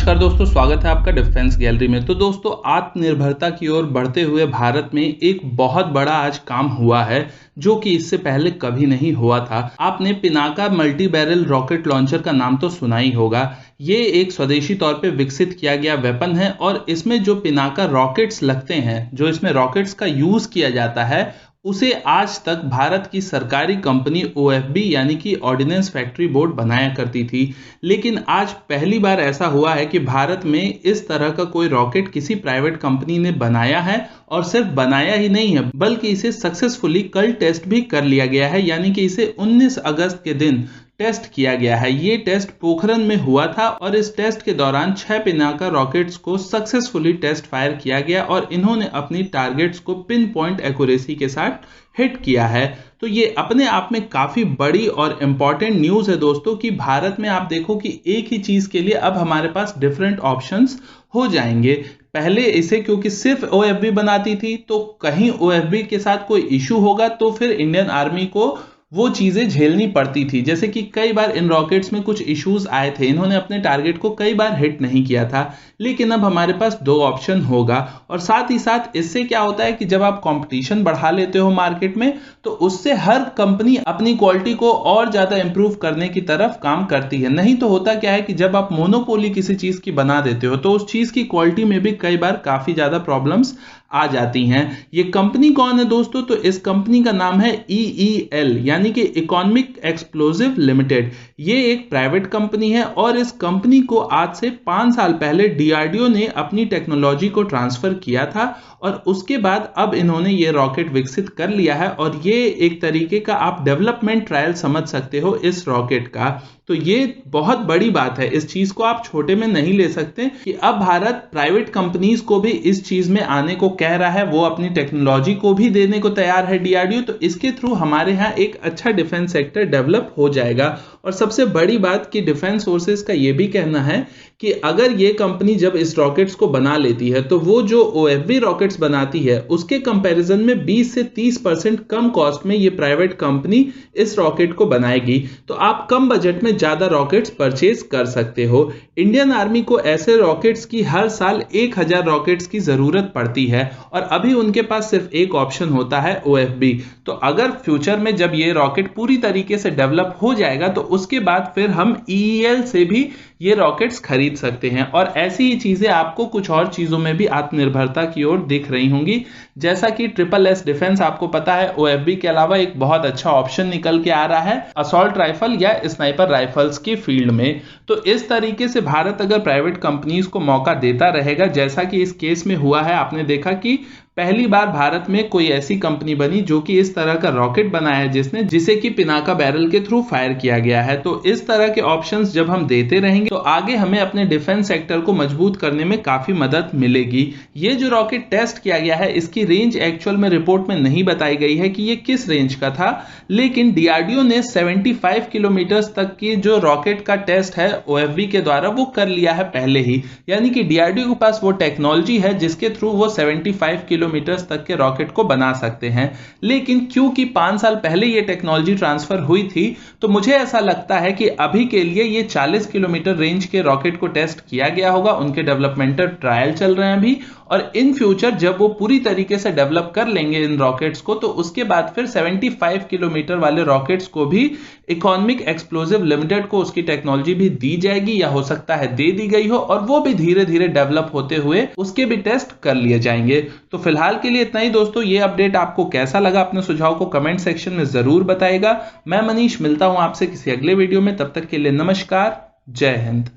नमस्कार दोस्तों, स्वागत है आपका डिफेंस गैलरी में। तो दोस्तों, आत्मनिर्भरता की ओर बढ़ते हुए भारत में एक बहुत बड़ा आज काम हुआ है जो कि इससे पहले कभी नहीं हुआ था। आपने Pinaka multi barrel rocket launcher का नाम तो सुना ही होगा। ये एक स्वदेशी तौर पे विकसित किया गया वेपन है और इसमें जो पिनाका रॉकेट्स लगते हैं, जो इसमें रॉकेट्स का यूज किया जाता है, उसे आज तक भारत की सरकारी कंपनी OFB यानी कि ऑर्डिनेंस फैक्ट्री बोर्ड बनाया करती थी। लेकिन आज पहली बार ऐसा हुआ है कि भारत में इस तरह का कोई रॉकेट किसी प्राइवेट कंपनी ने बनाया है, और सिर्फ बनाया ही नहीं है बल्कि इसे सक्सेसफुली कल टेस्ट भी कर लिया गया है। यानी कि इसे 19 अगस्त के दिन टेस्ट किया गया है। ये टेस्ट पोखरन में हुआ था और इस टेस्ट के दौरान 6 पिनाका रॉकेट्स को सक्सेसफुली टेस्ट फायर किया गया और इन्होंने अपनी टारगेट्स को पिन पॉइंट एक्यूरेसी के साथ हिट किया है। तो ये अपने आप में काफी बड़ी और इंपॉर्टेंट न्यूज है दोस्तों कि भारत में आप देखो कि एक ही चीज के लिए अब हमारे पास डिफरेंट ऑप्शंस हो जाएंगे। पहले इसे क्योंकि सिर्फ OFB बनाती थी, तो कहीं OFB के साथ कोई इशू होगा तो फिर इंडियन आर्मी को वो चीजें झेलनी पड़ती थी। जैसे कि कई बार इन रॉकेट्स में कुछ इश्यूज आए थे, इन्होंने अपने टारगेट को कई बार हिट नहीं किया था। लेकिन अब हमारे पास 2 ऑप्शन होगा और साथ ही साथ इससे क्या होता है कि जब आप कंपटीशन बढ़ा लेते हो मार्केट में, तो उससे हर कंपनी अपनी क्वालिटी को और ज्यादा इंप्रूव करने की तरफ काम करती है। नहीं तो होता क्या है कि जब आप मोनोपोली किसी चीज की बना देते हो तो उस चीज की क्वालिटी में भी कई बार काफी ज्यादा प्रॉब्लम्स आ जाती हैं। ये कंपनी कौन है दोस्तों? तो इस कंपनी का नाम है EEL यानी कि इकोनॉमिक एक्सप्लोजिव लिमिटेड। ये एक प्राइवेट कंपनी है और इस कंपनी को आज से 5 साल पहले DRDO ने अपनी टेक्नोलॉजी को ट्रांसफर किया था और उसके बाद अब इन्होंने ये रॉकेट विकसित कर लिया है और ये एक तरीके का आप डेवलपमेंट ट्रायल समझ सकते हो इस रॉकेट का। तो ये बहुत बड़ी बात है, इस चीज को आप छोटे में नहीं ले सकते कि अब भारत प्राइवेट कंपनीज को भी इस चीज में आने को कह रहा है, वो अपनी टेक्नोलॉजी को भी देने को तैयार है DRDO। तो इसके थ्रू हमारे यहाँ एक अच्छा डिफेंस सेक्टर डेवलप हो जाएगा। और सबसे बड़ी बात कि डिफेंस फोर्सेस का ये भी कहना है कि अगर ये कंपनी जब इस रॉकेट्स को बना लेती है तो वो जो OFB रॉकेट्स बनाती है उसके कंपैरिजन में 20 से 30% कम कॉस्ट में ये प्राइवेट कंपनी इस रॉकेट को बनाएगी। तो आप कम बजट में ज्यादा रॉकेट्स परचेज कर सकते हो। इंडियन आर्मी को ऐसे रॉकेट्स की हर साल 1000 रॉकेट्स की जरूरत पड़ती है और अभी उनके पास सिर्फ एक ऑप्शन होता है OFB। तो अगर फ्यूचर में जब ये रॉकेट पूरी तरीके से डेवलप हो जाएगा तो उसके बाद फिर हम EEL से भी ये रॉकेट्स खरीद सकते हैं। और ऐसी ही चीजें आपको कुछ और चीजों में भी आत्मनिर्भरता की ओर दिख रही होंगी। जैसा कि SSS डिफेंस, आपको पता है OFB के अलावा एक बहुत अच्छा ऑप्शन निकल के आ रहा है असॉल्ट राइफल या स्नाइपर राइफल्स की फील्ड में। तो इस तरीके से भारत अगर प्राइवेट कंपनीज को मौका देता रहेगा, जैसा कि इस केस में हुआ है, आपने देखा कि पहली बार भारत में कोई ऐसी कंपनी बनी जो कि इस तरह का रॉकेट बनाया है जिसे कि पिनाका बैरल के थ्रू फायर किया गया है। तो इस तरह के ऑप्शंस जब हम देते रहेंगे तो आगे हमें अपने डिफेंस सेक्टर को मजबूत करने में काफी मदद मिलेगी। ये जो रॉकेट टेस्ट किया गया है इसकी रेंज एक्चुअल में रिपोर्ट में नहीं बताई गई है कि ये किस रेंज का था, लेकिन DRDO ने 75 किलोमीटर तक की जो रॉकेट का टेस्ट है OFB के द्वारा वो कर लिया है पहले ही। यानी कि DRDO के पास वो टेक्नोलॉजी है जिसके थ्रू वो 75 किलोमीटर तक के रॉकेट को बना सकते हैं। लेकिन क्योंकि 5 साल पहले ये टेक्नोलॉजी ट्रांसफर हुई थी, तो मुझे ऐसा लगता है कि अभी के लिए ये 40 किलोमीटर रेंज के रॉकेट को टेस्ट किया गया होगा। उनके डेवलपमेंटल ट्रायल चल रहे हैं अभी, और इन फ्यूचर जब वो पूरी तरीके से डेवलप कर लेंगे इन रॉकेट्स को, तो उसके बाद फिर 75 किलोमीटर वाले रॉकेट्स को भी इकोनॉमिक एक्सप्लोजिव लिमिटेड को उसकी टेक्नोलॉजी भी दी जाएगी, या हो सकता है दे दी गई हो, और वो भी धीरे धीरे डेवलप होते हुए उसके भी टेस्ट कर लिए जाएंगे। तो फिलहाल के लिए इतना ही दोस्तों। ये अपडेट आपको कैसा लगा, अपने सुझाव को कमेंट सेक्शन में जरूर बताइएगा। मैं मनीष मिलता हूं आपसे किसी अगले वीडियो में, तब तक के लिए नमस्कार, जय हिंद।